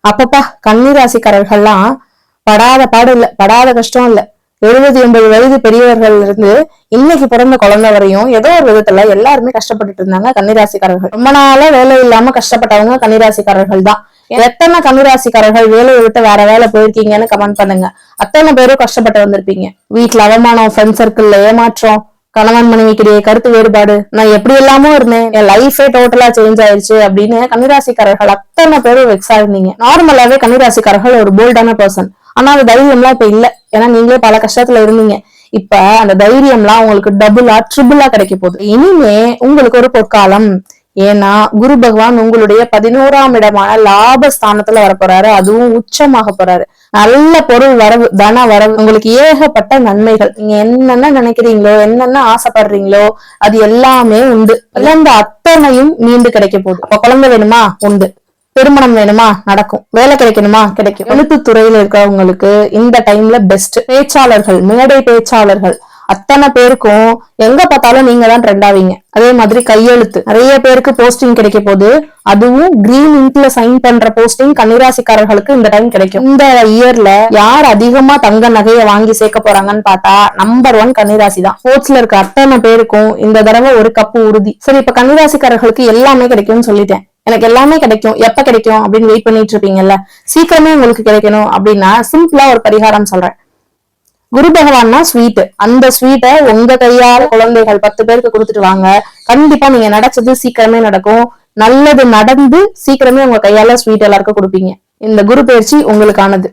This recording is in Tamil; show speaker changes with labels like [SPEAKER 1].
[SPEAKER 1] அப்பப்பா கன்னிராசிக்காரர்கள்லாம் படாத பாடு இல்ல, படாத கஷ்டம் இல்ல. 70-80 வயது பெரியவர்கள் இருந்து இன்னைக்கு பிறந்த குழந்தை வரையும் ஏதோ ஒரு விதத்துல எல்லாருமே கஷ்டப்பட்டுட்டு இருந்தாங்க கன்னிராசிக்காரர்கள். ரொம்ப நாளா வேலை இல்லாம கஷ்டப்பட்டவங்க கன்னிராசிக்காரர்கள் தான். எத்தனை கன்னிராசிக்காரர்கள் வேலையை விட்டு வேற வேலை போயிருக்கீங்கன்னு கமெண்ட் பண்ணுங்க. அத்தனை பேரும் கஷ்டப்பட்டு வந்திருப்பீங்க. வீட்டுல அவமானம், ஃப்ரெண்ட் சர்க்கிள்ல ஏமாற்றம், கணவன் மனைவிக்கிடையே கருத்து வேறுபாடு, நான் எப்படி எல்லாமோ இருந்தேன், என் லைஃபே டோட்டலா சேஞ்ச் ஆயிடுச்சு அப்படின்னு கன்னிராசிக்காரர்கள் அத்தனை பேரும் வெக்ஸா இருந்தீங்க. நார்மலாவே கன்னிராசிக்காரர்கள் ஒரு போல்டான பர்சன். ஆனா அந்த தைரியம்லாம் இப்ப இல்ல. ஏன்னா நீங்களே பல கஷ்டத்துல இருந்தீங்க. இப்ப அந்த தைரியம்லாம் உங்களுக்கு டபுளா ட்ரிபிளா கிடைக்க போகுது. இனிமே உங்களுக்கு ஒரு பொற்காலம். ஏன்னா குரு பகவான் உங்களுடைய 11ஆம் இடமான லாபஸ்தானத்துல வரப்போறாரு. அதுவும் உச்சமாக போறாரு. நல்ல பொருள் வரவு, தன வரவு, உங்களுக்கு ஏகப்பட்ட நன்மைகள். நீங்க என்னென்ன நினைக்கிறீங்களோ, என்னென்ன ஆசைப்படுறீங்களோ அது எல்லாமே உண்டு. இழந்த அத்தனையும் மீண்டு கிடைக்க போகுது. அப்ப குழந்தை வேணுமா? உண்டு. திருமணம் வேணுமா? நடக்கும். வேலை கிடைக்கணுமா? கிடைக்கும். எழுத்து துறையில இருக்கிறவங்களுக்கு இந்த டைம்ல பெஸ்ட். பேச்சாளர்கள், மேடை பேச்சாளர்கள் அத்தனை பேருக்கும் எங்க பார்த்தாலும் நீங்க தான் ட்ரெண்ட் ஆவீங்க. அதே மாதிரி கையெழுத்து நிறைய பேருக்கு போஸ்டிங் கிடைக்க போகுது. அதுவும் கிரீன் இங்க்ல சைன் பண்ற போஸ்டிங் கன்னிராசிக்காரர்களுக்கு இந்த டைம் கிடைக்கும். இந்த இயர்ல யார் அதிகமா தங்க நகையை வாங்கி சேர்க்க போறாங்கன்னு பார்த்தா நம்பர் 1 கன்னிராசி தான். ஸ்போர்ட்ஸ்ல இருக்க அத்தனை பேருக்கும் இந்த தடவை ஒரு கப்பு உறுதி. சரி, இப்ப கன்னிராசிக்காரர்களுக்கு எல்லாமே கிடைக்கும்னு சொல்லிட்டேன். எனக்கு எல்லாமே கிடைக்கும், எப்ப கிடைக்கும் அப்படின்னு வெயிட் பண்ணிட்டு இருப்பீங்கல்ல. சீக்கிரமே உங்களுக்கு கிடைக்கணும் அப்படின்னா சிம்பிளா ஒரு பரிகாரம் சொல்றேன். குரு பகவான்னா ஸ்வீட். அந்த ஸ்வீட்டை உங்க கையால குழந்தைகள் 10 பேருக்கு கொடுத்துட்டு வாங்க. கண்டிப்பா நீங்க நினைச்சது சீக்கிரமே நடக்கும். நல்லது நடந்து சீக்கிரமே உங்க கையால ஸ்வீட் எல்லாருக்கும் கொடுப்பீங்க. இந்த குரு பயிற்சி உங்களுக்கானது.